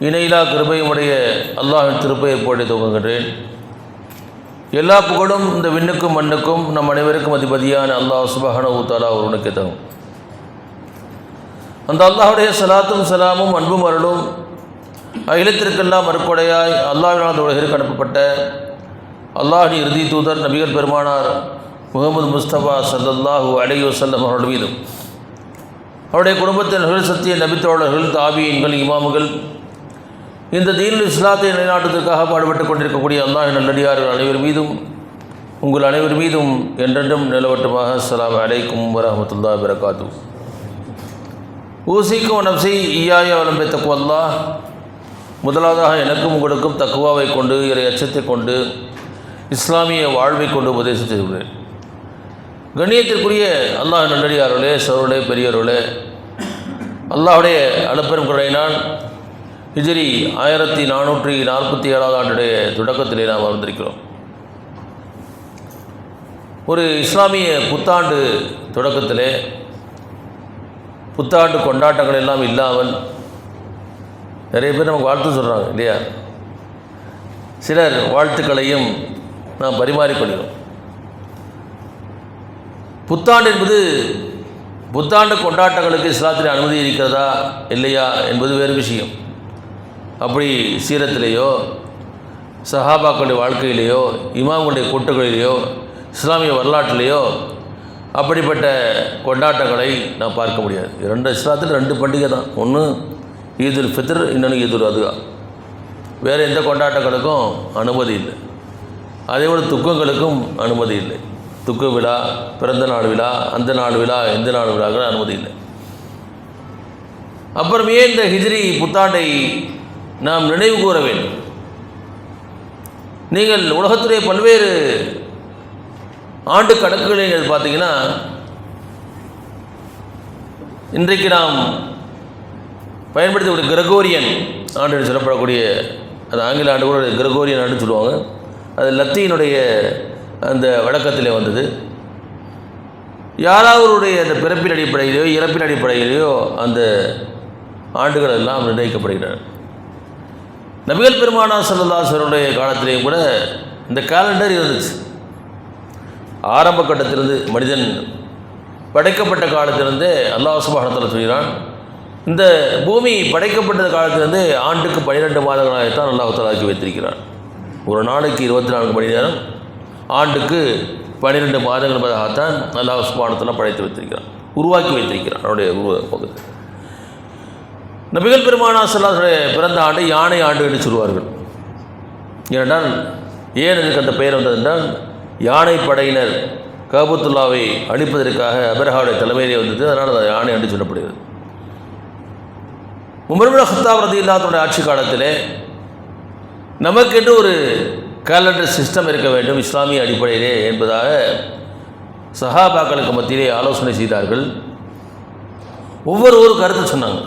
இணையிலா கிருபையுடைய அல்லாஹ்வின் திருப்பெயர் போற்றி துவங்குகின்றேன். எல்லா புகழும் இந்த விண்ணுக்கும் மண்ணுக்கும் நம் அனைவருக்கும் அதிபதியான அல்லாஹ் சுப்ஹானஹு வ தஆலா ஒருவனுக்கே தகும். அந்த அல்லாஹ்வுடைய ஸலாத்தும் ஸலாமும் அன்பும் அருளும் அகிலத்திற்கெல்லாம் மறுக்கொடையாய் அல்லாஹ்வினால் உலகிற்கு அனுப்பப்பட்ட அல்லாஹ்வின் இறுதி தூதர் நபிகள் பெருமானார் முஹம்மது முஸ்தபா ஸல்லல்லாஹு அலைஹி வஸல்லம் அவர்கள் மீதும் அவருடைய குடும்பத்தினர்கள், சத்திய நபித்தோழர்கள், தாபியீன்கள், இமாமுகள், இந்த தீனுல் இஸ்லாத்தை நிலைநாட்டுவதற்காக பாடுபட்டு கொண்டிருக்கக்கூடிய அல்லாஹ்வின் நல்லடியார்கள் அனைவர் மீதும் உங்கள் அனைவர் மீதும் என்றென்றும் நிலவட்டுமாக. அஸ்ஸலாமு அலைக்கும் வரஹ்மத்துல்லாஹி வபரகாத்துஹு. ஊசிக்கும் நஃப்ஸி இய்யாய வலம்பை தக்வல்லாஹ். முதலாவதாக எனக்கும் உங்களுக்கும் தக்குவாவை கொண்டு, இறை அச்சத்தை கொண்டு, இஸ்லாமிய வாழ்வை கொண்டு உபதேசம் செய்துள்ளேன். கண்ணியத்திற்குரிய அல்லாஹ் நல்லடியார்களே, சோர்களே, பெரியவர்களே, அல்லாஹுடைய அனுப்பெரும் கருணையினால் ஹிஜ்ரி 1447 ஆண்டுடைய தொடக்கத்திலே நாம் வந்திருக்கிறோம். ஒரு இஸ்லாமிய புத்தாண்டு தொடக்கத்திலே புத்தாண்டு கொண்டாட்டங்கள் எல்லாம் இல்லாமல் நிறைய பேர் நமக்கு வாழ்த்து சொல்கிறாங்க இல்லையா? சிலர் வாழ்த்துக்களையும் நாம் பரிமாறிக்கொள்கிறோம். புத்தாண்டு என்பது புத்தாண்டு கொண்டாட்டங்களுக்கு இஸ்லாத்தில் அனுமதி இருக்கிறதா இல்லையா என்பது வேறு விஷயம். அப்படி சீரத்திலேயோ, சஹாபாக்களுடைய வாழ்க்கையிலேயோ, இமாம்களுடைய கூட்டுகளிலேயோ, இஸ்லாமிய வரலாற்றிலேயோ அப்படிப்பட்ட கொண்டாட்டங்களை நாம் பார்க்க முடியாது. இஸ்லாத்தில் 2 பண்டிகை தான். ஒன்று ஈதுல் ஃபித்ர், இன்னொன்று ஈதுல் அதுஹா. வேறு எந்த கொண்டாட்டங்களுக்கும் அனுமதி இல்லை. அதேபோல் துக்கங்களுக்கும் அனுமதி இல்லை. துக்க விழா, பிறந்த நாள் விழா, அந்த நாள் விழா, எந்த நாள் விழாக்கள் அனுமதி இல்லை. அப்புறமே இந்த ஹிஜ்ரி புத்தாண்டை நாம் நினைவு கூற வேண்டும். நீங்கள் உலகத்துடைய பல்வேறு ஆண்டு கணக்குகளை பார்த்தீங்கன்னா, இன்றைக்கு நாம் பயன்படுத்தக்கூடிய கிரகோரியன் ஆண்டு என்று சொல்லப்படக்கூடிய, அது ஆங்கில ஆண்டு கூட கிரகோரியன் ஆண்டுன்னு சொல்லுவாங்க. அது லத்தீனுடைய அந்த வழக்கத்திலே வந்தது. யாராவருடைய அந்த பிறப்பின் அடிப்படையிலையோ இறப்பின் அடிப்படையிலையோ அந்த ஆண்டுகள் எல்லாம் நிர்ணயிக்கப்படுகின்றன. நபிகள் பெருமானார் ஸல்லல்லாஹு அலைஹி வஸல்லம் காலத்திலேயும் கூட இந்த கேலண்டர் இருந்துச்சு. ஆரம்ப கட்டத்திலிருந்து மனிதன் படைக்கப்பட்ட காலத்திலிருந்தே அல்லாஹ் சுப்ஹானஹு வ தஆலா சொல்கிறான், இந்த பூமி படைக்கப்பட்ட காலத்திலிருந்தே ஆண்டுக்கு 12 மாதங்களாகத்தான் அல்லாஹ் தஆலா ஆக்கி வைத்திருக்கிறான். ஒரு நாளைக்கு 24 மணி நேரம், ஆண்டுக்கு 12 மாதங்கள் என்பதாகத்தான் அல்லாஹ் சுப்ஹானஹு வ தஆலா படைத்து வைத்திருக்கிறான், உருவாக்கி வைத்திருக்கிறான். அவருடைய பகுதி நபிகள் பெருமானார் ஸல்லல்லாஹு அலைஹி வஸல்லம் பிறந்த ஆண்டு யானை ஆண்டு என்று சொல்வார்கள். ஏனென்றால், ஏன் இதுக்கு அந்த பெயர் வந்தது என்றால், யானை படையினர் கஅபத்துல்லாவை அழிப்பதற்காக அபரஹாவுடைய தலைமையிலே வந்தது. அதனால் அது யானை ஆண்டு சொல்லப்படுகிறது. உமர் இப்னு கத்தாப் ரலியல்லாஹு அன்ஹு ஆட்சி காலத்திலே நமக்கென்று ஒரு கேலண்டர் சிஸ்டம் இருக்க வேண்டும் இஸ்லாமிய அடிப்படையிலே என்பதாக சஹாபாக்களுக்கு மத்தியிலே ஆலோசனை செய்தார்கள். ஒவ்வொரு கருத்து சொன்னாங்க.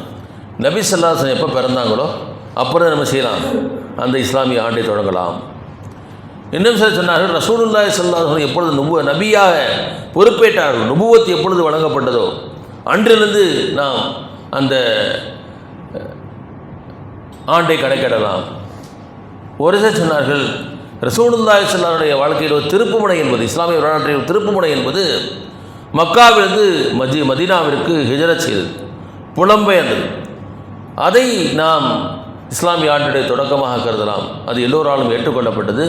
நபி ஸல்லல்லாஹு அலைஹி வஸல்லம் எப்போ பிறந்தாங்களோ அப்புறம் நம்ம செய்யலாம், அந்த இஸ்லாமிய ஆண்டை தொடங்கலாம். இன்னும் சில சொன்னார்கள், ரசூலுல்லாஹி ஸல்லல்லாஹு அலைஹி வஸல்லம் எப்பொழுது நபியாக பொறுப்பேற்றார்கள், நுபுவத் எப்பொழுது வழங்கப்பட்டதோ அன்றிலிருந்து நாம் அந்த ஆண்டை கணக்கிடலாம். ஒரு சிலர் சொன்னார்கள், ரசூலுல்லாஹி ஸல்லல்லாஹு அலைஹி வஸல்லம் வாழ்க்கையில் ஒரு திருப்புமுனை என்பது, இஸ்லாமிய வரலாற்றில் ஒரு திருப்புமுனை என்பது மக்காவிலிருந்து மதீனாவிற்கு ஹிஜ்ரத் செய்தது, புலம்பெயர்ந்தது. அதை நாம் இஸ்லாமிய ஆண்டுடைய தொடக்கமாக கருதலாம். அது எல்லோராலும் ஏற்றுக்கொள்ளப்பட்டது.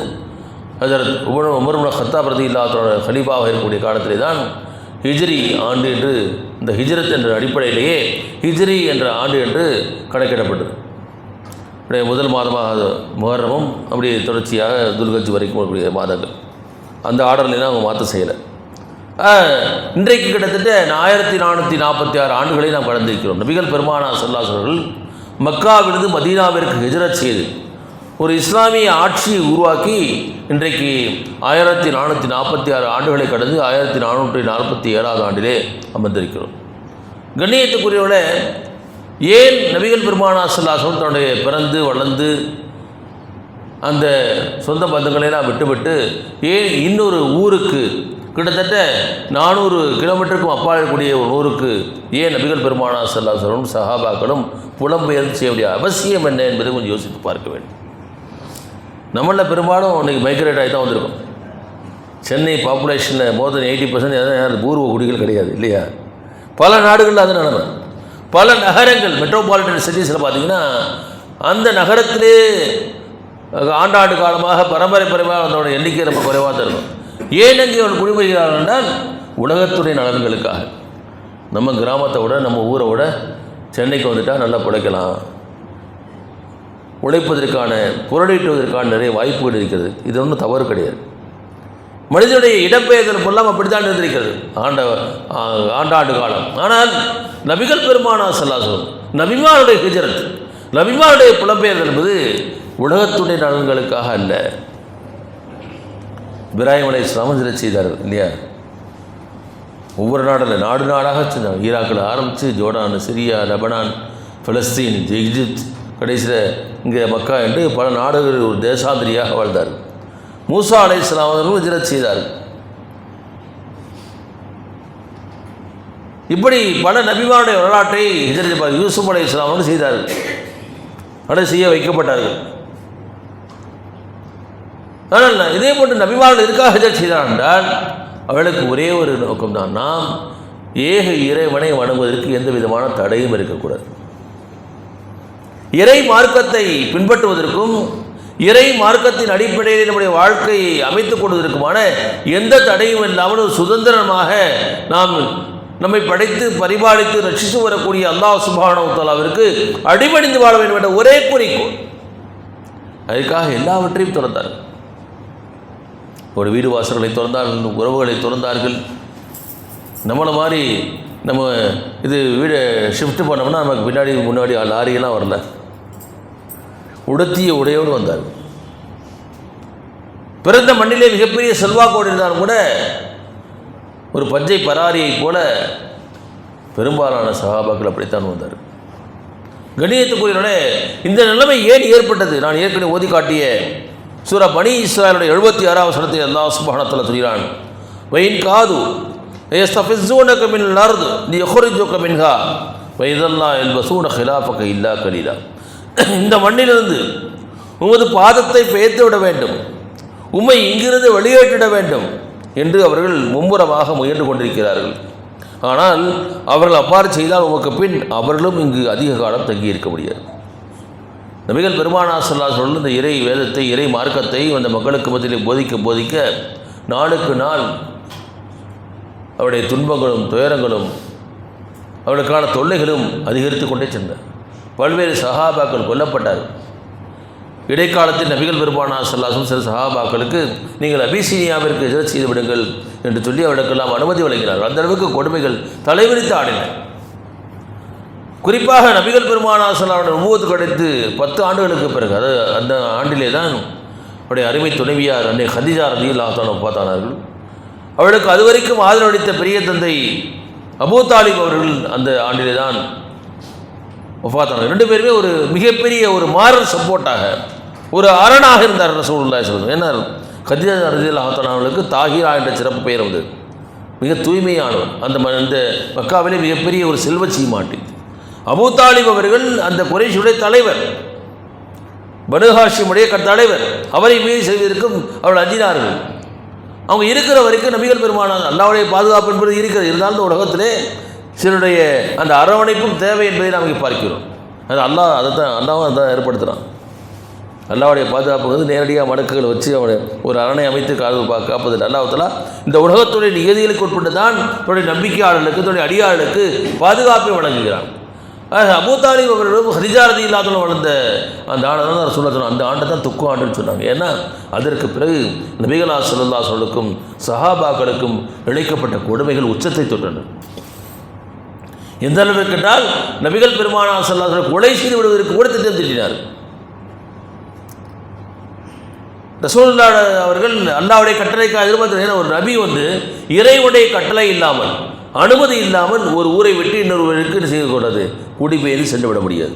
ஹஜ்ரத் உமர் இப்னு கத்தாப் ரலியல்லாஹு அன்ஹு கலீஃபாவாக இருக்கக்கூடிய காலத்திலே தான் ஹிஜ்ரி ஆண்டு என்று, இந்த ஹிஜ்ரத் என்ற அடிப்படையிலேயே ஹிஜ்ரி என்ற ஆண்டு என்று கணக்கிடப்பட்டது. முதல் மாதமாக முஹர்ரமும், அப்படியே தொடர்ச்சியாக துல்ஹஜ் வரைக்கும் இருக்கக்கூடிய மாதங்கள். அந்த ஆர்டர்லாம் அவங்க மாற்ற செய்யலை. இன்றைக்கு கிட்டத்தட்ட 1446 ஆண்டுகளை நாம் கடந்திருக்கிறோம். நபிகள் பெருமானார் ஸல்லல்லாஹு அலைஹி வஸல்லம் மக்காவிலிருந்து மதீனாவிற்கு ஹிஜ்ரத் செய்து ஒரு இஸ்லாமிய ஆட்சியை உருவாக்கி இன்றைக்கு 1446 ஆண்டுகளை கடந்து 1447 ஆண்டிலே அமர்ந்திருக்கிறோம். கண்ணியத்துக்குரியவர்களே, ஏன் நபிகள் பெருமானார் ஸல்லல்லாஹு அலைஹி வஸல்லம் தன்னுடைய பிறந்து வளர்ந்து அந்த சொந்த பந்தங்களெல்லாம் விட்டுவிட்டு ஏன் இன்னொரு ஊருக்கு கிட்டத்தட்ட 400 கிலோமீட்டருக்கும் அப்பால் இருக்கக்கூடிய ஒரு ஊருக்கு ஏன் நபிகள் பெருமானார் ஸல்லல்லாஹு அலைஹி வஸல்லம் சஹாபாக்களும் புலம்பெயர்ந்து செய்ய வேண்டிய அவசியம் என்ன என்பதை கொஞ்சம் யோசித்து பார்க்க வேண்டும். நம்மளில் பெரும்பாலும் இன்றைக்கி மைக்ரேட் ஆகி தான் வந்திருக்கோம். சென்னை பாப்புலேஷனில் மோர் தென் 80% பூர்வ குடிகள் கிடையாது இல்லையா? பல நாடுகளில் அது நடக்கும். பல நகரங்கள் மெட்ரோபாலிட்டன் சிட்டிஸில் பார்த்திங்கன்னா அந்த நகரத்திலே ஆண்டாண்டு காலமாக பரம்பரையாக அதனோட எண்ணிக்கை ரொம்ப குறைவாக தான் இருக்கும். ஏன் அங்கே அவர்கள் குடிமொழிகிறார்கள் என்றால் உலகத்துடைய நலன்களுக்காக. நம்ம கிராமத்தை விட நம்ம ஊரை விட சென்னைக்கு வந்துட்டால் நல்லா பிழைக்கலாம், உழைப்பதற்கான பொருளீட்டுவதற்கான நிறைய வாய்ப்புகள் இருக்கிறது. இது ஒன்றும் தவறு கிடையாது. மனிதனுடைய இடம்பெயர்தல் பொருளாம் அப்படித்தான் இருந்திருக்கிறது ஆண்டாண்டு காலம். ஆனால் நபிகள் பெருமானார் ஸல்லல்லாஹு அலைஹி வஸல்லம் நபிமாருடைய ஹிஜ்ரத், நபிமாருடைய புலம்பெயர்தல் என்பது உலகத்துடைய நலன்களுக்காக அல்ல. இப்ராஹிம் அலைஹிஸ்ஸலாம் ஹிஜ்ரத் செய்தார்கள் இல்லையா? ஒவ்வொரு நாடில் நாடு நாடாக செஞ்சாங்க. ஈராக்கில் ஆரம்பித்து ஜோர்டான், சிரியா, லெபனான், பலஸ்தீன், எகிப்து, கடைசியில் இங்கே மக்கா என்று பல நாடுகளில் ஒரு தேசாந்திரியாக வாழ்ந்தார்கள். மூசா அலைஹிஸ்ஸலாம் அவர்களும் ஹிஜ்ரத் செய்தார்கள். இப்படி பல நபிமாருடைய வரலாற்றை ஹிஜ்ரத் யூசுப் அலைஹிஸ்ஸலாம் அவர்கள் செய்தார்கள். அதை செய்ய வைக்கப்பட்டார்கள். ஆனால் இதே போன்று நபிமார்கள் எதுக்காக ஹிஜ்ரத் செய்தார் என்றால் அவளுக்கு ஒரே ஒரு நோக்கம்தான், நாம் ஏக இறைவனை வணங்குவதற்கு எந்த விதமான தடையும் இருக்கக்கூடாது. இறை மார்க்கத்தை பின்பற்றுவதற்கும் இறை மார்க்கத்தின் அடிப்படையில் நம்முடைய வாழ்க்கையை அமைத்துக் கொள்வதற்குமான எந்த தடையும் இல்லாமல் சுதந்திரமாக நாம் நம்மை படைத்து பரிபாலித்து ரட்சித்து வரக்கூடிய அல்லாஹ் சுப்ஹானஹு வ தஆலாவிற்கு அடிபணிந்து வாழ வேண்டும் என்ற ஒரே குறிக்கோள். அதுக்காக எல்லாவற்றையும் துறந்தார்கள். ஒரு வீடு வாசல்களை திறந்தார்கள், உறவுகளை திறந்தார்கள். நம்மளை மாதிரி நம்ம இது வீடு ஷிஃப்ட் பண்ணோம்னா நமக்கு பின்னாடி முன்னாடி லாரியெல்லாம் வரல, உடுத்திய உடையோடு வந்தார்கள். பிறந்த மண்ணிலே மிகப்பெரிய செல்வாக்கோடு இருந்தாலும் கூட ஒரு பஞ்சை பராரியைப் போல பெரும்பாலான சஹாபாக்கள் அப்படித்தான் வந்தார். கண்ணியத்துக்குரியவர்களே, இந்த நிலைமை ஏன் ஏற்பட்டது? நான் ஏற்கனவே ஓதி காட்டிய சூரா பனி இஸ்ராயலுடைய 76வது வசனத்தை அல்லாஹ் சுப்ஹானஹு வ தஆலா சொல்கிறான், வயின் காது யஸ்தஃபிஸூனக மினல் அர்த் லியக்ரிஜூக மின்ஹா வைதல்லா யல்பஸூன ஹிலாஃபக இல்லா கலீலா. இந்த மண்ணிலிருந்து உமது பாதத்தை பெயர்த்து விட வேண்டும், உம்மை இங்கிருந்து வெளியேற்றிட வேண்டும் என்று அவர்கள் மும்முரமாக முயன்று கொண்டிருக்கிறார்கள். ஆனால் அவர்கள் அவ்வாறு செய்தால் உமக்கு பின் அவர்களும் இங்கு அதிக காலம் தங்கியிருக்க முடியாது. நபிகள் பெருமானார் ஸல்லல்லாஹு அலைஹி வஸல்லம் இந்த இறை வேதத்தை, இறை மார்க்கத்தை அந்த மக்களுக்கு மத்தியிலே போதிக்க நாளுக்கு நாள் அவருடைய துன்பங்களும் துயரங்களும் அவளுக்கான தொல்லைகளும் அதிகரித்து கொண்டே சென்றார். பல்வேறு சஹாபாக்கள் கொல்லப்பட்டார். இடைக்காலத்தில் நபிகள் பெருமானார் ஸல்லல்லாஹு அலைஹி வஸல்லம் சில சஹாபாக்களுக்கு நீங்கள் அபிசீனியாவிற்கு ஹிஜ்ரத் செய்து விடுங்கள் என்று சொல்லி அவர்களுக்கெல்லாம் அனுமதி வழங்கினார். அந்த அளவுக்கு கொடுமைகள் தலைவிரித்து ஆடின. குறிப்பாக நபிகள் பெருமானார் ஸல்லல்லாஹு அலைஹி வஸல்லம் நுபுவத் கிடைத்து 10 ஆண்டுகளுக்கு பிறகு, அது அந்த ஆண்டிலே தான் அவருடைய அருமை துணைவியார் அன்னை ஹதீஜா ரலியல்லாஹு அன்ஹா வஃபாத்தானார்கள். அவளுக்கு அதுவரைக்கும் ஆதரவளித்த பெரிய தந்தை அபூ தாலிப் அவர்கள் அந்த ஆண்டிலே தான் வஃபாத்தானார்கள். 2 பேருமே ஒரு மிகப்பெரிய ஒரு மாரல் சப்போர்ட்டாக, ஒரு அரணாக இருந்தார் ரசூலுல்லாஹி ஸல்லல்லாஹு அலைஹி வஸல்லம். ஏன்னா ஹதீஜா ரலியல்லாஹு அன்ஹா அவர்களுக்கு தாஹிரா என்ற சிறப்பு பெயர் வந்தது. மிக தூய்மையானவர். அந்த மக்காவிலே மிகப்பெரிய ஒரு செல்வ சீமாட்டி. அபூ தாலிப் அவர்கள் அந்த குறைஷுடைய தலைவர், பனு ஹாஷிமுடைய தலைவர். அவரை மீது செய்வதற்கும் அவர்கள் அஞ்சினார்கள். அவங்க இருக்கிற வரைக்கும் நபிகள் பெருமானார் அல்லாஹ்வுடைய பாதுகாப்பு என்பது இருக்கிறது. இருந்தாலும் இந்த உலகத்திலே சிலருடைய அந்த அரவணைப்பும் தேவை என்பதை நாம் இங்கே பார்க்கிறோம். அது அல்லாஹ்வும் அதான் ஏற்படுத்துகிறான். அல்லாஹ்வுடைய பாதுகாப்பு வந்து நேரடியாக மடக்குகளை வச்சு அவனை ஒரு அரணை அமைத்து காப்பதில் அல்லாஹ் தஆலா இந்த உலகத்துடைய நியதிகளுக்கு உட்பட்டு தான் தன்னுடைய நம்பிக்கையாளர்களுக்கு, தன்னுடைய அடியாளர்களுக்கு பாதுகாப்பை வழங்குகிறான். அபூ தாலிப் அவர்களும் ஹதீஜா ரலியல்லாஹு அன்ஹா வளர்ந்த அந்த ஆண்டை தான் சொன்னாங்க. அந்த ஆண்டை தான் துக்கு ஆண்டுன்னு சொன்னாங்க. ஏன்னா அதற்கு பிறகு நபிகளார் ஸல்லல்லாஹு அலைஹி வஸல்லம் சஹாபாக்களுக்கும் இழைக்கப்பட்ட கொடுமைகள் உச்சத்தை தொட்டன. எந்த அளவுக்கு என்றால் நபிகள் பெருமானார் ஸல்லல்லாஹு அலைஹி வஸல்லம் கொலை செய்து விடுவதற்கு கூட திட்டம் தீட்டினார். ரசூலுல்லாஹ் அவர்கள் அல்லாஹ்வுடைய கட்டளைக்காக எதிர்பார்த்த ஒரு நபி வந்து இறைவனுடைய கட்டளை இல்லாமல், அனுமதி இல்லாமல் ஒரு ஊரை விட்டு இன்னொரு ஊருக்கு செய்யக்கூடாது, குடிபெயர்ந்து சென்று விட முடியாது.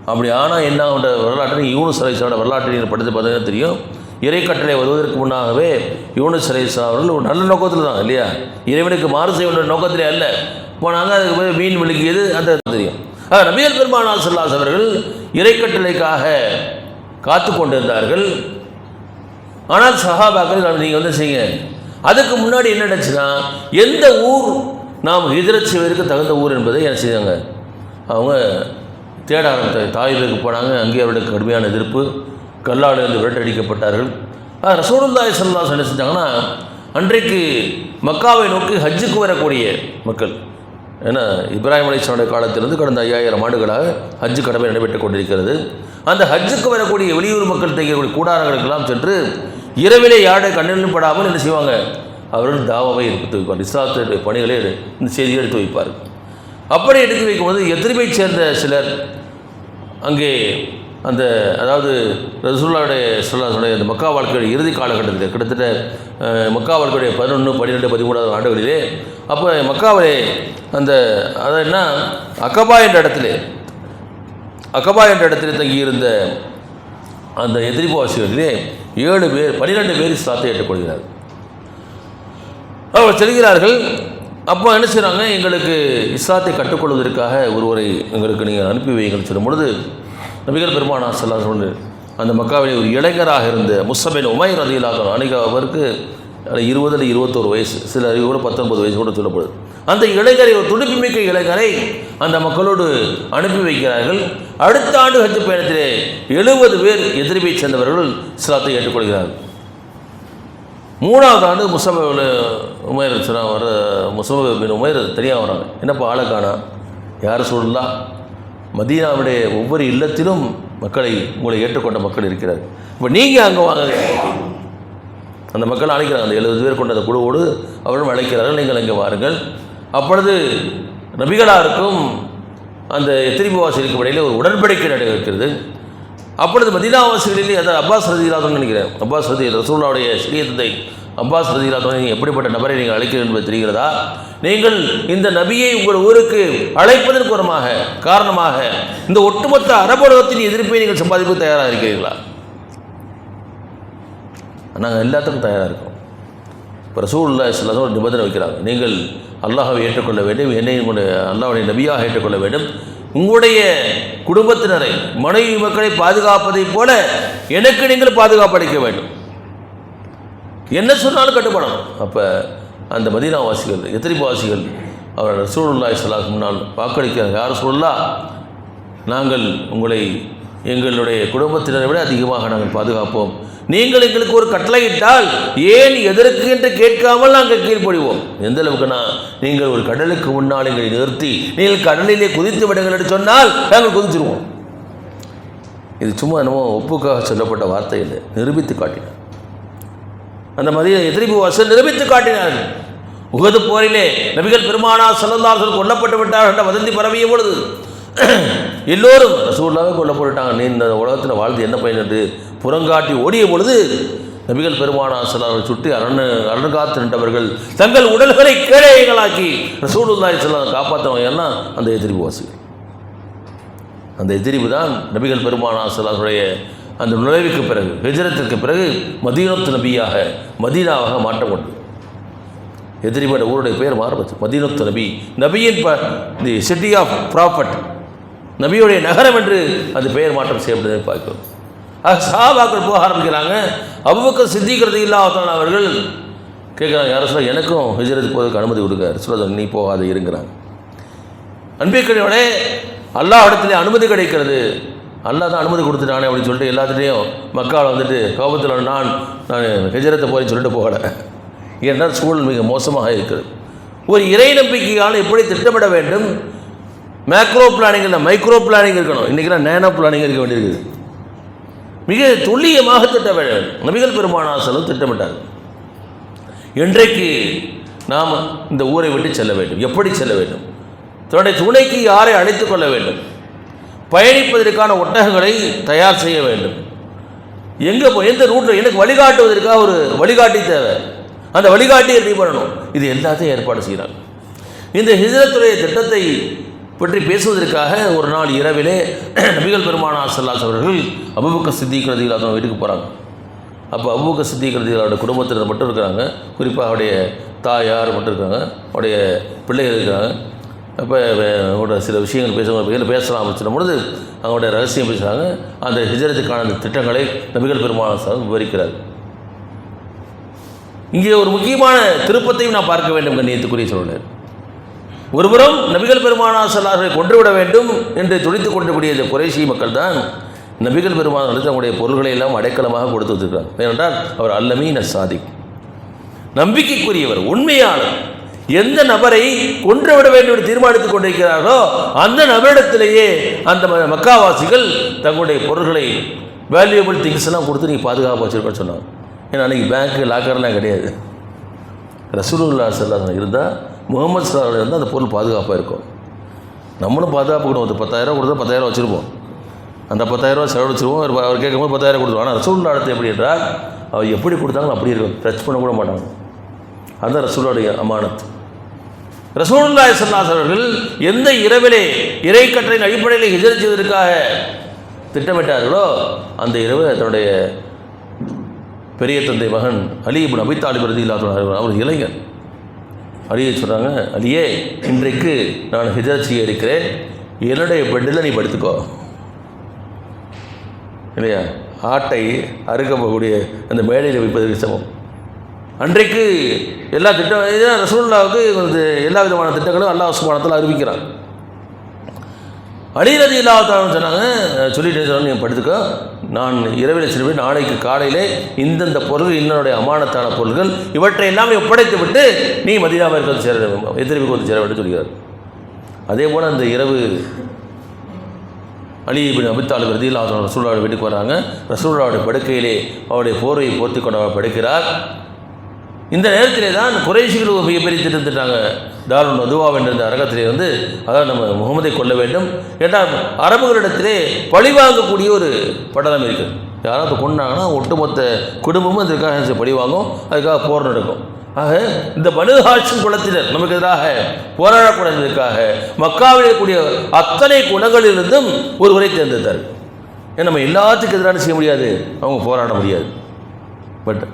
அப்படி ஆனால் என்ன வரலாற்று யூனுஸ் அலைஹிஸ்ஸலாம் வரலாற்றை நீங்கள் படித்து பார்த்தீங்கன்னா தெரியும். இறை கட்டளை வருவதற்கு முன்னாகவே யூனுஸ் அலைஹிஸ்ஸலாம் அவர்கள் ஒரு நல்ல நோக்கத்தில் தான் இல்லையா, இறைவனுக்கு மாறு செய்ய வேண்டிய நோக்கத்திலே அல்ல போனாங்க. அதுக்கு போய் மீன் விழுங்கியது அந்த தெரியும். நபிகள் பெருமானார் ஸல்லல்லாஹு அலைஹி அவர்கள் இறை கட்டளைக்காக காத்து கொண்டிருந்தார்கள். ஆனால் சஹாபாக்கள் நீங்கள் வந்து செய்யுங்க. அதுக்கு முன்னாடி என்ன நடந்துச்சுன்னா, எந்த ஊர் நாம் ஹிஜ்ரத் செய்வதற்கு தகுந்த ஊர் என்பதை என்ன செய்தாங்க, அவங்க தேட ஆரம்பித்தாங்க. தாயிலுக்கு போனாங்க. அங்கே அவர்களுக்கு கடுமையான எதிர்ப்பு, கல்லாலிருந்து விரட்டடிக்கப்பட்டார்கள். ரசூலுல்லாஹி ஸல்லல்லாஹு அலைஹி என்ன செஞ்சாங்கன்னா, அன்றைக்கு மக்காவை நோக்கி ஹஜ்ஜுக்கு வரக்கூடிய மக்கள், ஏன்னா இப்ராஹிம் அலைஹிஸ்ஸலாமுடைய காலத்திலிருந்து கடந்த 5000 ஆண்டுகளாக ஹஜ்ஜு கடமை நடைபெற்றுக் கொண்டிருக்கிறது. அந்த ஹஜ்ஜுக்கு வரக்கூடிய வெளியூர் மக்கள் தங்கக்கூடிய கூடாரங்களுக்கெல்லாம் சென்று இரவிலே யாருடைய கண்ணிலும் படாமல் என்ன செய்வாங்க, அவர்கள் தாவாவை எடுத்து வைப்பார். இஸ்லாத்துடைய பணிகளை இந்த செய்தியை எடுத்து வைப்பார். அப்படி எடுத்து வைக்கும்போது எத்ரிபை சேர்ந்த சிலர் அங்கே அந்த அதாவது ரசூலுல்லாஹி ஸல்லல்லாஹு அலைஹி அந்த மக்கா வாழ்க்கையுடைய இறுதி காலகட்டத்தில் கிட்டத்தட்ட மக்கா வாழ்க்கையுடைய 11, 12, 13 ஆண்டுகளிலே அப்போ மக்காவிலே அந்த அதாவது என்ன அகபா என்ற இடத்திலே தங்கியிருந்த அந்த எதிரிபாசிகளிலே 7 பேர் 12 பேர் இஸ்லாத்தை ஏற்றுக்கொள்கிறார்கள். அவர் செல்கிறார்கள். அப்போ என்ன செய்கிறாங்க, எங்களுக்கு இஸ்லாத்தை கற்றுக்கொள்வதற்காக ஒருவரை எங்களுக்கு நீங்கள் அனுப்பி வைங்கள் சொல்லும் பொழுது நபிகள் பெருமானார் ஸல்லல்லாஹு அலைஹி வஸல்லம் அந்த மக்காவிலே ஒரு இளைஞராக இருந்த முஸ்அப் பின் உமைர் ரலியல்லாஹு அன்ஹு, அன்றைக்கு அவருக்கு 20 அல்லது 21 வயசு, சில அறிவு கூட 19 வயசு கூட சொல்லப்படுது. அந்த இளைஞரை, ஒரு துடிப்புமிக்க இளைஞரை அந்த மக்களோடு அனுப்பி வைக்கிறார்கள். அடுத்த ஆண்டு ஹஜ் பயணத்திலே 70 பேர் எதிரிபை சேர்ந்தவர்கள் இஸ்லாத்தை ஏற்றுக்கொள்கிறார்கள். 3வது ஆண்டு முஸ்அப் பின் உமைர் தனியாக வராங்க. என்னப்பா ஆளை காணா, யார் சொல்லலாம், மதீனாவுடைய ஒவ்வொரு இல்லத்திலும் உங்களை ஏற்றுக்கொண்ட மக்கள் இருக்கிறார், இப்போ நீங்கள் அங்கே வாங்க. அந்த மக்கள் அழைக்கிறாங்க. அந்த 70 பேர் கொண்ட அந்த குழுவோடு அவர்களும் அழைக்கிறார்கள், நீங்கள் அங்கே வாருங்கள். அப்பொழுது நபிகளாருக்கும் அந்த எத்திரிபுவாசிகளுக்கு இடையிலே ஒரு உடன்படிக்கை நடைபெறுகிறது. அப்பொழுது மதீனாவாசிகளிலே அதாவது அப்பாஸ் ரலியல்லாஹு நினைக்கிறேன், அப்பாஸ் ரசூலுல்லாஹுடைய சிறிய தந்தை அப்பாஸ் ரலியல்லாஹு நீங்கள் எப்படிப்பட்ட நபரை நீங்கள் அழைக்கிறீர்கள் என்பது தெரிகிறதா, நீங்கள் இந்த நபியை உங்கள் ஊருக்கு அழைப்பதற்கு காரணமாக இந்த ஒட்டுமொத்த அரபுலகத்தின் எதிர்ப்பை நீங்கள் சம்பாதிப்பு தயாராக இருக்கிறீர்களா? நாங்கள் எல்லாத்துக்கும் தயாராக இருக்கோம். இப்போ ரசூலுல்லாஹி ஸல்லல்லாஹு அலைஹி வஸல்லம் ஒரு நிபந்தனை வைக்கிறாங்க, நீங்கள் அல்லாஹ்வை ஏற்றுக்கொள்ள வேண்டும், என்னை உங்களுடைய அல்லாஹ்வுடைய நபியாக ஏற்றுக்கொள்ள வேண்டும், உங்களுடைய குடும்பத்தினரை மனைவி மக்களை பாதுகாப்பதைப் போல எனக்கு நீங்கள் பாதுகாப்பு அளிக்க வேண்டும், என்ன சொன்னாலும் கட்டுப்படணும். அப்போ அந்த மதீனாவாசிகள் எத்ரிபாசிகள் அவர் ரசூலுல்லாஹி ஸல்லல்லாஹு அலைஹி முன்னால் வாக்களிக்கிறாங்க, யார் ரசூலுல்லாஹ், நாங்கள் உங்களை எங்களுடைய குடும்பத்தினரை விட அதிகமாக நாங்கள் பாதுகாப்போம், நீங்கள் எங்களுக்கு ஒரு கட்டளையிட்டால் ஏன் எதற்கு என்று கேட்காமல் நாங்கள் கீழ்ப்படிவோம். எந்த அளவுக்குன்னா, நீங்கள் ஒரு கடலுக்கு முன்னால் எங்களை நிறுத்தி நீங்கள் கடலிலே குதித்து விடுங்கள் என்று சொன்னால் நாங்கள் குதிச்சிருவோம். இது சும்மா என்னமோ ஒப்புக்காக சொல்லப்பட்ட வார்த்தை இல்லை, நிரூபித்து காட்டினார். அந்த மதீனா எதிரிபுவாசிகள் நிரூபித்து காட்டினார்கள். உஹது போரிலே நபிகள் பெருமானார் ஸல்லல்லாஹு அலைஹி வஸல்லம் கொல்லப்பட்டு விட்டார்கள் என்ற வதந்தி பரவிய பொழுது எல்லோரும் ரசூலுல்லாஹ்வை கொல்லப்பட்டாங்க, நீ இந்த உலகத்தில் வாழ்ந்து என்ன பயன் என்று புறங்காட்டி ஓடிய பொழுது நபிகள் பெருமானார் ஸல்லல்லாஹு அலைஹி வஸல்லம் சுற்றி அரண் காத்து நின்றவர்கள் தங்கள் உடல்களை கேடயங்களாக்கி ரசூலுல்லாஹி ஸல்லல்லாஹு அலைஹி வஸல்லம் காப்பாற்றவங்க எல்லாம் அந்த எதிரிபுவாசிகள். அந்த எதிரிபு தான் நபிகள் பெருமானார் ஸல்லல்லாஹு அலைஹி வஸல்லம் அந்த நுழைவுக்கு பிறகு ஹிஜ்ரத்திற்கு பிறகு மதீனத்து நபியாக மதீனாவாக மாற்றப்பட்டது. எதிரிபட ஊருடைய பெயர் மாறப்பட்டு மதீனத்து நபி, நபியின் தி சிட்டி ஆஃப் ப்ராஃபட், நபியுடைய நகரம் என்று அந்த பெயர் மாற்றம் செய்யப்பட்டதை பார்க்கிறோம். சஹாபாக்கள் போக ஆரம்பிக்கிறாங்க. அபூபக்கர் சித்தீக் ரலியல்லாஹு அன்ஹு அவர்கள் கேட்குறாங்க, யாரும் சொல்ல எனக்கும் ஹிஜ்ரத் போவதற்கு அனுமதி கொடுக்க சொல்ல, நீ போகாத இருங்கிறாங்க. அன்பிற்குரியவனே, அல்லாஹ் இடத்துல அனுமதி கிடைக்கிறது, அல்லாஹ் தான் அனுமதி கொடுத்துட்டானே அப்படின்னு சொல்லிட்டு எல்லாத்துலேயும் மக்காவில் வந்துட்டு கோபத்தில் நான் ஹிஜ்ரத்தை போகிறேன்னு சொல்லிட்டு போகலை. ஏன்னா சூழல் மிக மோசமாக இருக்கிறது. ஒரு இறை நம்பிக்கையால் எப்படி திட்டமிட வேண்டும், மேக்ரோ பிளானிங் இல்லை மைக்ரோ பிளானிங் இருக்கணும், இன்றைக்கெல்லாம் நேனோ பிளானிங் இருக்க வேண்டியிருக்குது. மிக துல்லியமாக திட்டமிட வேண்டும். நபிகள் பெருமானார் ஸல்லல்லாஹு திட்டமிட்டார், இன்றைக்கு நாம் இந்த ஊரை விட்டு செல்ல வேண்டும், எப்படி செல்ல வேண்டும், தன்னுடைய துணைக்கு யாரை அழைத்துக் கொள்ள வேண்டும், பயணிப்பதற்கான ஒட்டகங்களை தயார் செய்ய வேண்டும், எந்த ரூட்டில் எனக்கு வழிகாட்டுவதற்காக ஒரு வழிகாட்டி தேவை, அந்த வழிகாட்டியை ரெடி பண்ணணும். இது எல்லாத்தையும் ஏற்பாடு செய்கிறாங்க. இந்த ஹிஜ்ரத்துடைய திட்டத்தை பற்றி பேசுவதற்காக ஒரு நாள் இரவிலே நபிகள் பெருமானார் ஸல்லல்லாஹு அலைஹி வஸல்லம் அவர்கள் அபூபக்கர் சித்தீக் ரலியல்லாஹு அன்ஹு வீட்டுக்கு போகிறாங்க. அப்போ அபூபக்கர் சித்திக் ரலியல்லாஹு அன்ஹு குடும்பத்தினர் மட்டும் இருக்கிறாங்க, குறிப்பாக அவருடைய தாயார் மட்டும் இருக்காங்க, அவருடைய பிள்ளைகள் இருக்கிறாங்க. அப்போ அவங்களோட சில விஷயங்கள் பேசலாம் அப்படின்னு சொல்லும் பொழுது அவங்களுடைய ரகசியம் பேசுகிறாங்க. அந்த ஹிஜ்ரத்துக்கான அந்த திட்டங்களை நபிகள் பெருமானார் விவரிக்கிறார். இங்கே ஒரு முக்கியமான திருப்பத்தையும் நான் பார்க்க வேண்டும் கண்ணியத்துக்குரிய சூழல். ஒருபுறம் நபிகள் பெருமானார் ஸல்லல்லாஹு கொன்றுவிட வேண்டும் என்று துடித்துக் கொண்டிருக்கூடிய இந்த குறைஷி மக்கள் தான் நபிகள் பெருமானார் தங்களுடைய பொருள்களை எல்லாம் அடைக்கலமாக கொடுத்து வச்சிருக்கிறார். ஏனென்றால் அவர் அல்லமீன் சாதிக், நம்பிக்கைக்குரியவர், உண்மையாளர். எந்த நபரை கொன்றுவிட வேண்டும் என்று தீர்மானித்துக் கொண்டிருக்கிறார்களோ அந்த நபரிடத்திலேயே அந்த மக்காவாசிகள் தங்களுடைய பொருள்களை, வேல்யூபிள் திங்ஸ் எல்லாம் கொடுத்து நீங்கள் பாதுகாப்பாக வச்சுருக்கோன்னு சொன்னாங்க. ஏன்னா அன்றைக்கி பேங்க்கு லாக்கர்லாம் கிடையாது. ரசூலுல்லாஹி ஸல்லல்லாஹு அலைஹி இருந்தால், முகமது ஸல்லல்லாஹு அலைஹி இருந்தால் அந்த பொருள் பாதுகாப்பாக இருக்கும். நம்மளும் பாதுகாப்பு கொடுவோம். ஒரு 10,000 கொடுத்தா 10,000 வச்சுருப்போம். அந்த 10,000 செலவு வச்சுருவோம். அவர் கேட்கும்போது 10,000 கொடுத்துருவோம். ஆனால் ரசூலுல்லாஹி அடுத்து எப்படி என்றால் அவர் எப்படி கொடுத்தாங்களோ அப்படி இருக்கும், டச் பண்ண கூட மாட்டாங்க. அதுதான் ரசூலுடைய அமானத். ரசூலுல்லாஹி ஸல்லல்லாஹு அலைஹி அவர்கள் எந்த இரவிலே இறை கட்டளையின் அடிப்படையில் ஹிஜ்ரத் செய்வதற்காக திட்டமிட்டார்களோ அந்த இரவு தன்னுடைய பெரிய தந்தை மகன் அலி இப்னு அபீ தாலிப் ரலியல்லாஹு அன்ஹு, அவர் இளைஞர், அலியை சொல்கிறாங்க, அலியே இன்றைக்கு நான் ஹிஜ்ரத் செய்ய இருக்கிறேன், என்னுடைய பெட்டில் நீ படுத்துக்கோ. இல்லையா, ஆட்டை அறுக்க போகக்கூடிய அந்த மேடையில் வைப்பதற்கு சமம். அன்றைக்கு எல்லா திட்டம் ரசூலுல்லாஹ்வுக்கு எல்லா விதமான திட்டங்களும் அல்லாஹ் சுப்ஹானஹு வ தஆலா அறிவிக்கிறான். அலி ரலியல்லாஹு தஆலா சொன்னாங்க, சொல்லிட்டு நீ படுத்துக்கோ, நான் இரவில் செல்வேன், நாளைக்கு காலையிலே இந்தந்த பொருள் என்னுடைய அமானத்தான பொருள்கள் இவற்றை எல்லாமே ஒப்படைத்து விட்டு நீ மதீனாவிற்கு வந்து சேர வேண்டும், எதிர்ப்புக்கு வந்து சேர வேண்டும் சொல்கிறார். அதே போல் அந்த இரவு அலி இப்னு அபீ தாலிப் ரலியல்லாஹு அன்ஹு ரசூலுல்லாஹ் வீட்டுக்கு வராங்க. ரசூலுல்லாஹ்வுடைய படுக்கையிலே அவருடைய போர்வையை போர்த்தி கொண்டு அவர் படுக்கிறார். இந்த நேரத்திலே தான் குறைஷிகள் மிகப்பெரிய திட்டத்திட்டாங்க. தாருல் நதுவா என்ற இந்த அரங்கத்திலே அதாவது நம்ம முகமதை கொல்ல வேண்டும் என்றால் அரபுகளிடத்திலே பழிவாங்கக்கூடிய ஒரு படலம் இருக்குது. யாராவது கொண்டாங்கன்னா ஒட்டுமொத்த குடும்பமும் அதற்காக பழிவாங்கும், அதுக்காக போர் நடக்கும். ஆக இந்த பனு ஹாஷிம் குலத்தினர் நமக்கு எதிராக போராடக்கூடாததற்காக மக்காவில் இருக்கக்கூடிய அத்தனை குலங்களிலிருந்தும் ஒருவரை தேர்ந்தெடுத்தார். ஏன்னா நம்ம எல்லாத்துக்கும் எதிரான செய்ய முடியாது, அவங்க போராட முடியாது. பட்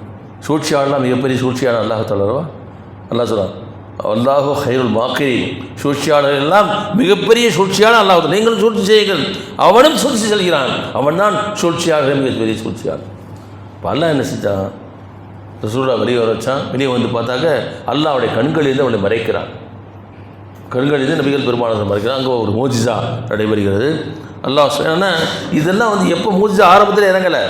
சூழ்ச்சியாளர்லாம் மிகப்பெரிய சூழ்ச்சியான அல்லாஹ் தஆலா அல்லாஹ் சொல்கிறான், அல்லாஹு ஹைருல் மாக்கிரீன், சூழ்ச்சியாளர்கள் எல்லாம் மிகப்பெரிய சூழ்ச்சியான அல்லாஹ். நீங்களும் சூழ்ச்சி செய்யுங்கள், அவனும் சூழ்ச்சி செல்கிறான், அவன் தான் சூழ்ச்சியாளர்கள் மிகப்பெரிய சூழ்ச்சியாளர். இப்போ அல்லாஹ் என்ன செஞ்சான், ரசூலுல்லாஹ் வெளியே வர வச்சான். வெளியே வந்து பார்த்தாக்க அல்லாஹ் அவருடைய கண்களிலிருந்து அவனை மறைக்கிறான். கண்களிலிருந்து நபிகள் பெருமானார் மறைக்கிறான். அங்கே ஒரு மூஜிசா நடைபெறுகிறது. அல்லாஹ் சொன்னா இதெல்லாம் எப்போ மூஜிசா ஆரம்பத்தில் இறங்கலை.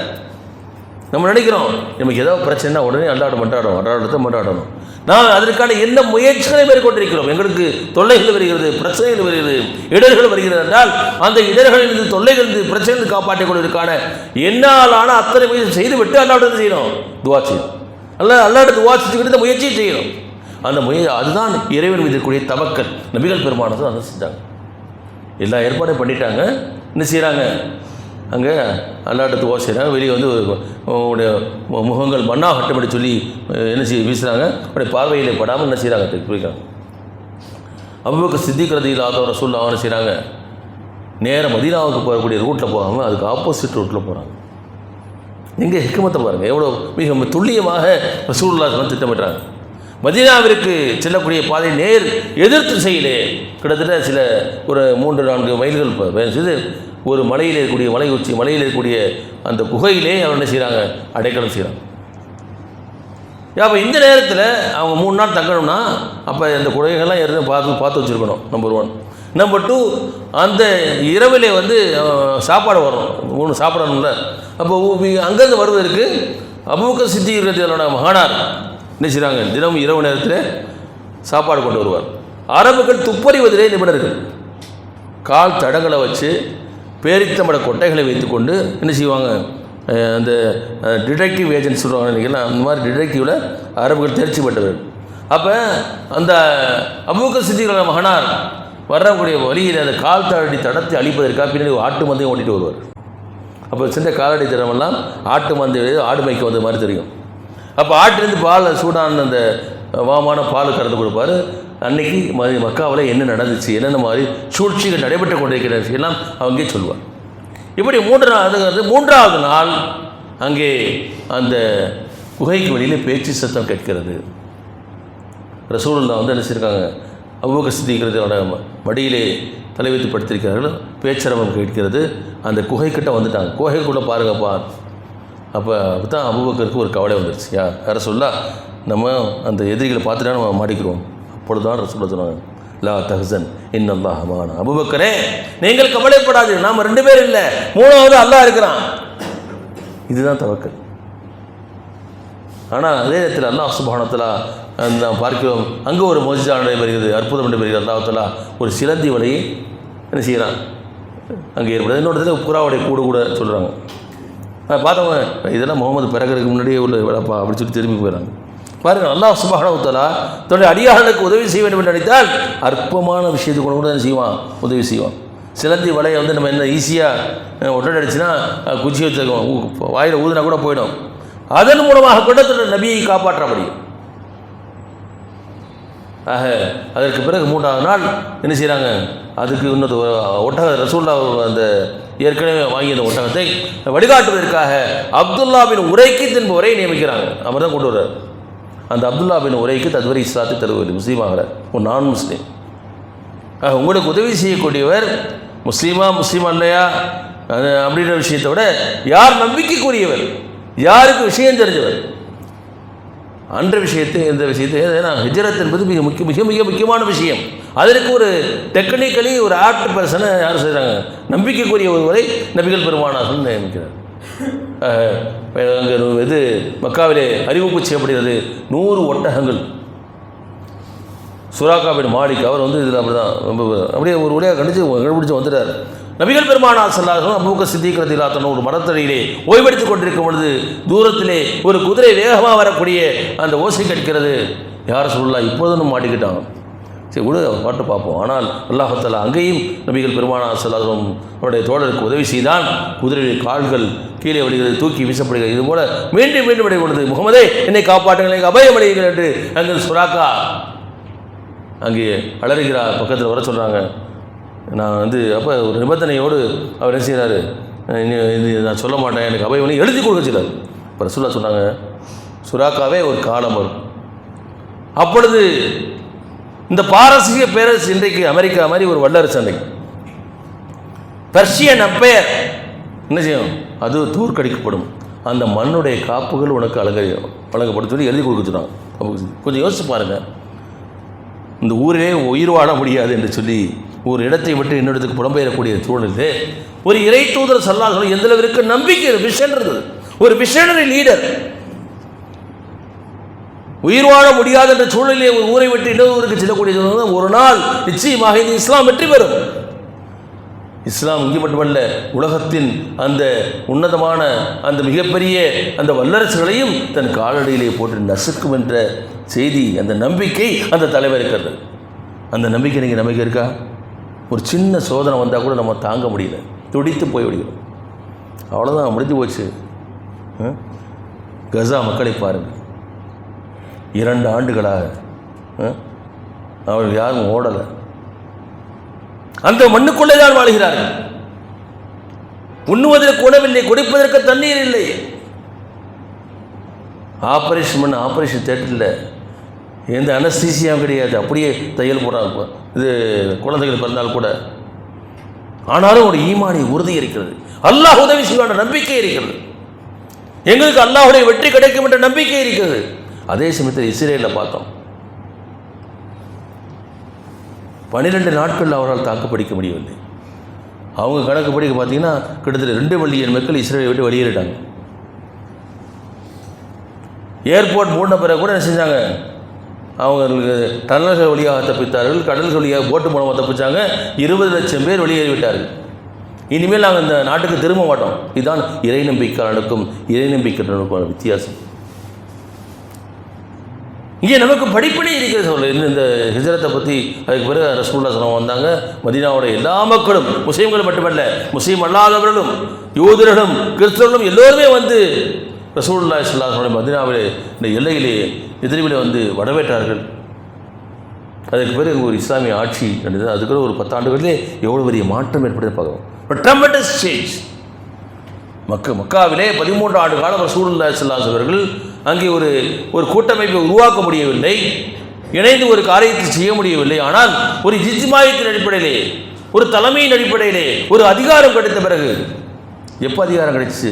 நம்ம நினைக்கிறோம் நமக்கு ஏதாவது பிரச்சனைனா உடனே மண்டாடணும். நான் அதற்கான என்ன முயற்சிகளை மேற்கொண்டிருக்கிறோம். எங்களுக்கு தொல்லைகள் வருகிறது, பிரச்சனைகள் வருகிறது, இடர்கள் வருகிறது என்றால் அந்த இடர்களிலிருந்து தொல்லைகளிலிருந்து பிரச்சனைகள் காப்பாற்றிக் கொள்வதற்கான என்னாலான அத்தனை முயற்சி செய்துவிட்டு அல்லாஹ்விடம் செய்யணும், துவா செய்யணும். அல்லாஹ்விடம் துவா செஞ்சுக்கிட்டு இந்த முயற்சியை செய்யணும். அந்த அதுதான் இறைவன் மீது இருக்கக்கூடிய தவக்கல். நபிகள் பெருமானார் அதை செஞ்சாங்க. எல்லா ஏற்பாடும் பண்ணிட்டாங்க. என்ன செய்கிறாங்க, அங்கே அல்லாஹ்விடம் துவா செய்கிறாங்க. வெளியே உடைய முகங்கள் மண்ணாகட்டும் சொல்லி என்ன வீசுகிறாங்க. அவருடைய பார்வையிலே படாமல் என்ன செய்கிறாங்க போய்க்கிறாங்க. அபூபக்கர் சித்திக் ரலியல்லாஹு அன்ஹு ரசூலுல்லாஹ் என்ன செய்கிறாங்க, நேராக மதீனாவுக்கு போகக்கூடிய ரூட்டில் போகாமல் அதுக்கு ஆப்போசிட் ரூட்டில் போகிறாங்க. எங்கே ஹிக்மத்தை பாருங்கள், எவ்வளோ மிக துல்லியமாக ரசூலுல்லாஹ் திட்டமிட்டாங்க. மதீனாவிற்கு செல்லக்கூடிய பாதை நேர் எதிர் திசையிலே கிட்டத்தட்ட ஒரு 3-4 மைல்கள் ஒரு மலையில் இருக்கக்கூடிய மலையில் இருக்கக்கூடிய அந்த குகையிலே அவங்க என்ன செய்கிறாங்க, அடைக்கலம் செய்கிறாங்க. அப்போ இந்த நேரத்தில் அவங்க 3 நாள் தங்கணும்னா அப்போ அந்த குகைகள்லாம் ஏற்கனவே பார்த்து வச்சுருக்கணும். நம்பர் 1. நம்பர் 2, அந்த இரவிலே சாப்பாடு வரணும், 3 சாப்பிடணும்ல. அப்போ அங்கேருந்து வருவதற்கு அபூபக்கர் சித்திக் ரலியல்லாஹு அன்ஹு மகனார் என்ன செய்கிறாங்க, தினமும் இரவு நேரத்தில் சாப்பாடு கொண்டு வருவார். அரபுகள் துப்பறிவதிலே நிபுணர்கள். கால் தடங்களை வச்சு பேரித்தம்பட கொட்டைகளை வைத்துக்கொண்டு என்ன செய்வாங்க, அந்த டிடெக்டிவ் ஏஜென்ட் சொல்லுவாங்க இல்லைங்களா, அந்த மாதிரி டிடெக்டிவில் அரபுகள் தேர்ச்சி பெற்றவர். அப்போ அந்த அபூபக்கர் சித்திக் ரலியல்லாஹு அன்ஹு மகனார் வரக்கூடிய வழியில் அந்த கால் தாடி தடத்தை அழிப்பதற்காக பின்னாடி ஆட்டு மந்தையும் ஓட்டிகிட்டு வருவார். அப்போ சின்ன காலடி தடமெல்லாம் ஆட்டு மந்தை ஆடு மேய்க்க வந்த மாதிரி தெரியும். அப்போ ஆட்டிலேருந்து பால் சூடான அந்த வாமான பால் கறந்து கொடுப்பார். அன்றைக்கி மக்காவில் என்ன நடந்துச்சு, என்னென்ன மாதிரி சூழ்ச்சிகள் நடைபெற்று கொண்டிருக்கிறது எல்லாம் அவங்கே சொல்லுவார். இப்படி 3வது நாள் அங்கே அந்த குகைக்கு வெளியில் பேச்சு சத்தம் கேட்கிறது. ரசூலுல்லாஹ் வந்து என்ன செய்யிருக்காங்க, அபூபக்கர் சித்திக்கிறதோட மடியிலே தலை வைத்து படுத்திருக்கிறார்கள். பேச்சரவம் கேட்கிறது. அந்த குகைக்கிட்ட வந்துட்டாங்க. குகைக்குள்ளே பாருங்கப்பா. அப்போ தான் அபூபக்கருக்கு ஒரு கவலை வந்துருச்சு. ரசூலுல்லாஹ் நம்ம அந்த எதிரிகளை பார்த்துட்டா நம்ம மாட்டிக்கிறோம். அப்பொழுதுதான் ரசூலுல்லாஹ் சொன்னாங்க, லா தஹ்சன் இன்னல்லாஹ் மஅனா. அபூபக்கரே, நீங்கள் கவலைப்படாது, நாம் 2 பேர் இல்லை, 3வது அல்லாஹ் இருக்கிறான். இதுதான் தவக்கல். ஆனால் அதே நேரத்தில் அல்லாஹ் சுப்ஹானஹு வ தஆலா நாம் பார்க்கிறோம், அங்கே ஒரு மோஜிசா நடைபெறுகிறது, அற்புதம் நடைபெறுகிறது. அல்லாஹ் தஆலா ஒரு சிலந்தி வலையை என்ன செய்கிறான் அங்கே ஏற்படுது. இன்னொரு இடத்துல புறாவுடைய கூடு கூட சொல்கிறாங்க. பார்த்தவங்க இதெல்லாம் முகமது பிறகுறதுக்கு முன்னாடியே உள்ள வேலைப்பா அப்படின்னு சொல்லி திரும்பி போயிடறாங்க. பாருங்கள், அல்லாஹ் சுப்ஹானஹு வ தஆலா தன்னுடைய அடியார்களுக்கு உதவி செய்ய வேண்டும் என்று நினைத்தால் அற்பமான விஷயத்துக்கு கூட என்ன செய்வான், உதவி செய்வான். சிலந்தி வலையை வந்து நம்ம என்ன ஈஸியாக ஒட்டடை அடிச்சுன்னா குச்சி வச்சுருக்கோம், வாயில் ஊதுனா கூட போயிடும். அதன் மூலமாக கூட தன்னுடைய நபியை காப்பாற்ற முடியும். ஆக அதற்கு பிறகு 3வது நாள் என்ன செய்கிறாங்க, அதுக்கு இன்னொரு ஒட்டக ரசூலுல்லாஹ் அந்த ஏற்கனவே வாங்கிய அந்த ஒட்டகத்தை வழிகாட்டுவதற்காக அப்துல்லா பின் உரைக்கித் என்பவரை நியமிக்கிறாங்க. அவர் தான் கொண்டு வர்றார். அந்த அப்துல்லா பின் உரைக்கித் அதுவரை இஸ்லாத்தை தருவது முஸ்லீம் ஆகிறார், ஒரு நான் முஸ்லீம். உங்களுக்கு உதவி செய்யக்கூடியவர் முஸ்லீமா இல்லையா அப்படின்ற விஷயத்தை விட யார் நம்பிக்கைக்குரியவர், யாருக்கு விஷயம் தெரிஞ்சவர் அன்ற விஷயத்தை, இந்த விஷயத்தை. ஏன்னா ஹிஜ்ரத் என்பது மிக முக்கியமான விஷயம். அதற்கு ஒரு டெக்னிக்கலி ஒரு ஆப்ட் பர்சனை யார் செய்கிறாங்க, நம்பிக்கைக்குரிய ஒருவரை நபிகள் பெருமானார்கள் நியமிக்கிறார். அங்கே இது மக்காவிலே அறிவிப்பு செய்யப்படுகிறது, 100 ஒட்டகங்கள். சுராக்கா பின் மாலிக் அவர் வந்து இதில் அப்படி தான் ரொம்ப அப்படியே ஒரு வழியாக கண்டுபிடிச்சு வந்துட்டார். நபிகள் பெருமானார் ஸல்லல்லாஹு அலைஹி வஸல்லம் அபூபக்கர் சித்திக் ரலியல்லாஹு அன்ஹு ஒரு மரத்தடியிலே ஓய்வெடுத்துக் கொண்டிருக்கும் பொழுது தூரத்திலே ஒரு குதிரை வேகமாக வரக்கூடிய அந்த ஓசை கேட்கிறது. யார் சொல்லலாம், இப்போதும் மாட்டிக்கிட்டாங்க. சரி விடு, பாட்டு பார்ப்போம். ஆனால் அல்லாஹ் தஆலா அங்கேயும் நபிகள் பெருமானார் ஸல்லல்லாஹு அலைஹி வஸல்லம் அவருடைய தோழருக்கு உதவி செய்தான். குதிரையுடைய கால்கள் கீழே விழுகிறது, தூக்கி வீசப்படுகிறது. இது போல மீண்டும் மீண்டும் விடைபடுது, முகமதே என்னை காப்பாற்றுங்கள், எனக்கு அபயம் அளியுங்கள் என்று அங்கே சுராக்கா அங்கே அலறுகிறார். பக்கத்தில் வர சொல்கிறாங்க. நான் வந்து அப்போ ஒரு நிபந்தனையோடு அவர் என்ன செய்கிறாரு, இது நான் சொல்ல மாட்டேன், எனக்கு அபயம் எழுதி கொடுக்க செய்கிறார். இப்போ ரசூலுல்லாஹ் சொன்னாங்க, சுராக்காவே ஒரு காலம் வரும், அப்பொழுது இந்த பாரசீக பேரரசு இன்றைக்கு அமெரிக்கா மாதிரி ஒரு வல்லரசு, அன்றைக்கு பெர்ஷியன் அம்பையர் என்ன செய்யும், அது தூர்க்கடிக்கப்படும். அந்த மண்ணுடைய காப்புகள் உனக்கு வழங்கப்படும் சொல்லி எழுதி கொடுக்க சொன்னாங்க. கொஞ்சம் யோசிச்சு பாருங்கள், இந்த ஊரிலே உயிர் வாழ முடியாது என்று சொல்லி ஒரு இடத்தை விட்டு இன்னொரு இடத்துக்கு புலம்பெயரக்கூடிய சூழலில் ஒரு இறை தூதர் ஸல்லல்லாஹு அலைஹி வஸல்லம் எந்த அளவிற்கு நம்பிக்கை விஷன் இருந்தது. ஒரு விஷனரி லீடர். உயிர் வாழ முடியாது என்ற சூழலிலே ஒரு ஊரை விட்டு இன்னொரு ஊருக்கு செல்லக்கூடிய ஒரு நாள் நிச்சயமாக இந்த இஸ்லாம் வெற்றி பெறும். இஸ்லாம் இங்கே மட்டுமல்ல, உலகத்தின் அந்த உன்னதமான அந்த மிகப்பெரிய அந்த வல்லரசுகளையும் தன் காலடியிலே போட்டு நசுக்கும் என்ற செய்தி, அந்த நம்பிக்கை அந்த தலைவர் இருக்கிறது. அந்த நம்பிக்கை நீங்கள் நம்பிக்கை இருக்கா? ஒரு சின்ன சோதனை வந்தால் கூட நம்ம தாங்க முடியல, துடித்து போய் விடுகிறோம். அவ்வளோதான், முடிஞ்சு போச்சு. கசா மக்களை பாருங்கள், 2 ஆண்டுகளாக அவர்கள் யாரும் ஓடலை, அந்த மண்ணுக்குள்ளே தான் வாழ்கிறார்கள். உண்ணுவதற்கு உணவில்லை, குடிப்பதற்கு தண்ணீர் இல்லை. ஆப்ரேஷன் தேட்டரில் எந்த அனஸ்தீசியாவும் கிடையாது, அப்படியே தையல் போடுறாங்க. இது குழந்தைகள் பிறந்தால் கூட. ஆனாலும் ஒரு ஈமானிய உறுதி இருக்கிறது, அல்லாஹ் உதவி செய்வான நம்பிக்கை இருக்கிறது, எங்களுக்கு அல்லாஹ்வுடைய வெற்றி கிடைக்கும் என்ற நம்பிக்கை இருக்கிறது. அதே சமயத்தில் இஸ்ரேலில் பார்த்தோம், 12 நாட்கள் அவரால் தாக்குப்பிடிக்க முடியவில்லை. அவங்க கணக்கு படிக்க பார்த்தீங்கன்னா கிட்டத்தட்ட 2 மில்லியன் மக்கள் இஸ்ரேலை விட்டு வெளியேறிட்டாங்க. ஏர்போர்ட் மூடின பிறகு கூட என்ன செஞ்சாங்க, அவங்களுக்கு டனல்கள் வழியாக தப்பித்தார்கள், கடல்கள் வழியாக போட்டு மூலமாக தப்பிச்சாங்க. 20 லட்சம் பேர் வெளியேறிவிட்டார்கள். இனிமேல் நாங்கள் இந்த நாட்டுக்கு திரும்ப மாட்டோம். இதுதான் இறை நம்பிக்கையாளனுக்கும் இறை நம்பிக்கையாளனுக்கும் வித்தியாசம். இங்கே நமக்கு படிப்படி இருக்கிறது. சொல்ல இந்த ஹிஜ்ரத்தை பற்றி அதுக்கு பிறகு ரசூலுல்லாஹ் ஸல்லல்லாஹு வந்தாங்க. மதீனாவோட எல்லா மக்களும், முஸ்லீம்கள் மட்டுமல்ல, முஸ்லீம் அல்லாதவர்களும், யூதர்களும், கிறிஸ்தவர்களும் எல்லோருமே வந்து ரசூலுல்லாஹி ஸல்லல்லாஹு அலைஹி வஸல்லம் மதீனாவிலே இந்த எல்லையிலே எதிரிவிலே வந்து வரவேற்றார்கள். அதுக்கு பிறகு ஒரு இஸ்லாமிய ஆட்சி நடந்தது. அதுக்கு ஒரு 10 ஆண்டுகளிலே எவ்வளோ பெரிய மாற்றம் ஏற்படுது பார்க்குறோம். Tremendous change. மக்காவிலே 13 ஆண்டு காலம் ரசூலுல்லாஹி ஸல்லல்லாஹு அலைஹி அவர்கள் அங்கே ஒரு கூட்டமைப்பை உருவாக்க முடியவில்லை, இணைந்து ஒரு காரியத்தை செய்ய முடியவில்லை. ஆனால் ஒரு இஜ்மாயத்தின் அடிப்படையிலே, ஒரு தலைமையின் அடிப்படையிலே ஒரு அதிகாரம் கிடைத்த பிறகு, எப்போ அதிகாரம் கிடைச்சிச்சு?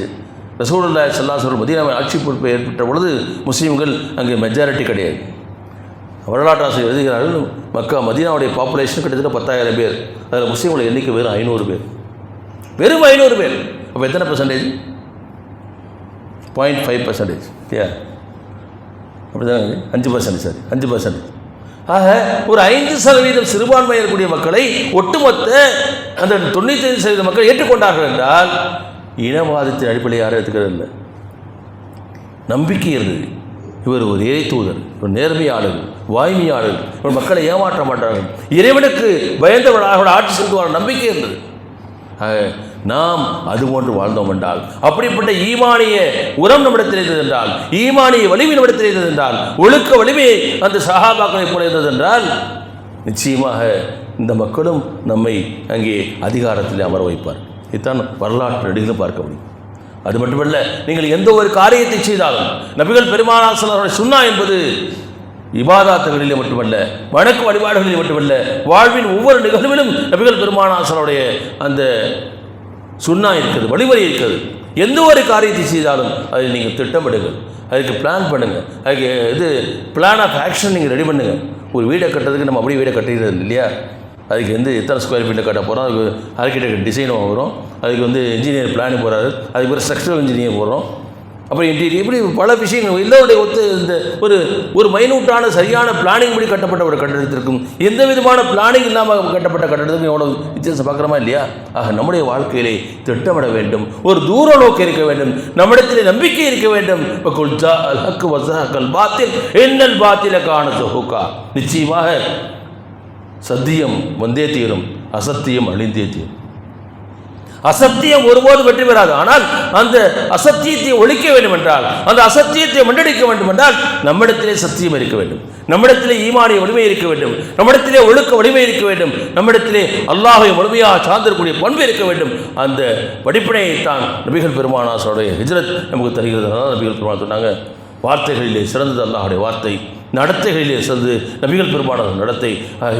ரசூலுல்லாஹி ஸல்லல்லாஹு அலைஹி வஸல்லம் மதீனாவில் ஆட்சி பொறுப்பு ஏற்பட்ட பொழுது முஸ்லீம்கள் அங்கே மெஜாரிட்டி கிடையாது. வரலாற்று ஆசிரியர் எழுதுகிறார்கள், மதீனாவுடைய பாப்புலேஷன் கிட்டத்தட்ட 10,000 பேர், அதில் முஸ்லீம்களை எண்ணிக்கை வெறும் 500 பேர், வெறும் 500 பேர். அப்போ எத்தனை பர்சன்டேஜ்? 0.5%. அப்படி தான் 5%. சரி, 5%. ஆக ஒரு 5% சிறுபான்மை இருக்கக்கூடிய மக்களை ஒட்டுமொத்த அந்த 95% மக்கள் ஏற்றுக்கொண்டார்கள் என்றால் இனவாதத்தின் அடிப்படையில் யாரும் ஏற்றுக்கிறது இல்லை. நம்பிக்கை இருந்தது. இவர் ஒரு இறை தூதர், ஒரு நேர்மையாளர்கள், வாய்மையாளர்கள், இவர் மக்களை ஏமாற்ற மாட்டார்கள், இறைவனுக்கு பயந்தவர்களாக ஆட்சி செலுத்துவார் நம்பிக்கை இருந்தது. நாம் அதுபோன்று வாழ்ந்தோம் என்றால், அப்படிப்பட்ட ஈமானிய உரம் நம்மிடத்தில் இருந்தது என்றால், ஈமானிய வலிமை நம்மிடத்தில் இருந்தது என்றால், ஒழுக்க வலிமை அந்த சஹாபாக்களை போல இருந்தது என்றால், நிச்சயமாக இந்த மக்களும் நம்மை அங்கே அதிகாரத்தில் அமர வைப்பார். இதுதான் வரலாற்று நடிகளும் பார்க்க முடியும். அது மட்டுமல்ல, நீங்கள் எந்த ஒரு காரியத்தை செய்தாலும் நபிகள் பெருமானார் ஸல்லல்லாஹு அலைஹி வஸல்லம் சுன்னா என்பது இபாதாத்துகளிலே மட்டுமல்ல, வணக்க வழிபாடுகளில் மட்டுமல்ல, வாழ்வின் ஒவ்வொரு நிகழ்விலும் நபிகள் பெருமானார் ஸல்லல்லாஹு அலைஹி வஸல்லம் அந்த சுன்னா இருக்கிறது, வழிமுறை இருக்கிறது. எந்த ஒரு காரியத்தை செய்தாலும் அதை நீங்கள் திட்டமிடுங்கள், அதுக்கு பிளான் பண்ணுங்கள், அதுக்கு பிளான் ஆஃப் ஆக்ஷன் நீங்கள் ரெடி பண்ணுங்கள். ஒரு வீடை கட்டுறதுக்கு நம்ம அப்படியே வீடை கட்டுறது இல்லையா, அதுக்கு எத்தனை ஸ்கொயர் ஃபீட்டில் கட்ட போகிறோம், அதுக்கு ஆர்கிடெக்ட் டிசைனும் வரும், அதுக்கு இன்ஜினியர் பிளான் போகிறாரு, அதுக்கு ஒரு ஸ்ட்ரக்சரல் இன்ஜினியர் போடுறோம், அப்புறம் இன்டீரியர், இப்படி பல விஷயங்கள் எல்லோருடைய இந்த ஒரு மைனூட்டான சரியான பிளானிங் படி கட்டப்பட்ட ஒரு கட்டடத்திற்கும் எந்த விதமான பிளானிங் இல்லாமல் கட்டப்பட்ட கட்டடத்துக்கும் எவ்வளோ வித்தியாசம் பார்க்குறோமா இல்லையா? ஆக நம்முடைய வாழ்க்கையிலே திட்டமிட வேண்டும், ஒரு தூர நோக்கு இருக்க வேண்டும், நம்மிடத்திலே நம்பிக்கை இருக்க வேண்டும். நிச்சயமாக சத்தியம் வந்தே தீரும், அசத்தியம் அழிந்தே தீரும். அசத்தியம் ஒருபோது வெற்றி பெறாது. ஆனால் அந்த அசத்தியத்தை ஒழிக்க வேண்டும் என்றால், அந்த அசத்தியத்தை மண்டடிக்க வேண்டும் என்றால், நம்மிடத்திலே சத்தியம் இருக்க வேண்டும், நம்மிடத்திலே ஈமானிய வலிமை இருக்க வேண்டும், நம்மிடத்திலே ஒழுக்க வலிமை இருக்க வேண்டும், நம்மிடத்திலே அல்லாஹ்வை முழுமையாக சார்ந்திருக்கக்கூடிய பண்பு இருக்க வேண்டும். அந்த படிப்பினையைத்தான் நபிகள் பெருமானாருடைய ஹிஜ்ரத் நமக்கு தருகிறது. நபிகள் பெருமானார் சொன்னாங்க, வார்த்தைகளிலே சிறந்தது அல்லாஹ்வுடைய வார்த்தை, நடத்தைகளிலே சிறந்தது நபிகள் பெருமானார் நடத்தை,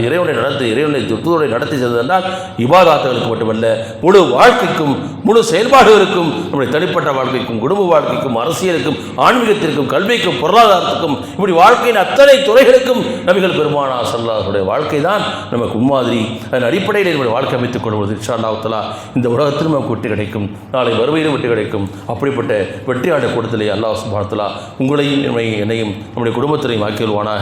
இறைவனுடைய நடத்தை, இறைவனுடைய தூதருடைய நடத்தை சிறந்தது என்றால் இபாதத்துகளுக்கு மட்டுமல்ல, முழு வாழ்க்கைக்கும், முழு செயல்பாடுகளுக்கும், நம்முடைய தனிப்பட்ட வாழ்க்கைக்கும், குடும்ப வாழ்க்கைக்கும், அரசியலுக்கும், ஆன்மீகத்திற்கும், கல்விக்கும், பொருளாதாரத்துக்கும், இப்படி வாழ்க்கையின் அத்தனை துறைகளுக்கும் நபிகள் பெருமானார் ஸல்லல்லாஹு அலைஹி வஸல்லம் வாழ்க்கை தான் நமக்கு முன்மாதிரி. அதன் அடிப்படையில் நம்முடைய வாழ்க்கை அமைத்துக் கொள்வது இன்ஷா அல்லாஹ் தஆலா இந்த உலகத்திலும் நமக்கு வெற்றி கிடைக்கும், நாளை வறுமையிலும் வெற்றி கிடைக்கும். அப்படிப்பட்ட வெற்றியாளர் கூட்டத்திலே அல்லாஹ் சுப்ஹானஹு வ தஆலா உங்களையும் என்னையும் நம்முடைய குடும்பத்தினையும் ஆக்கிடுவானாக.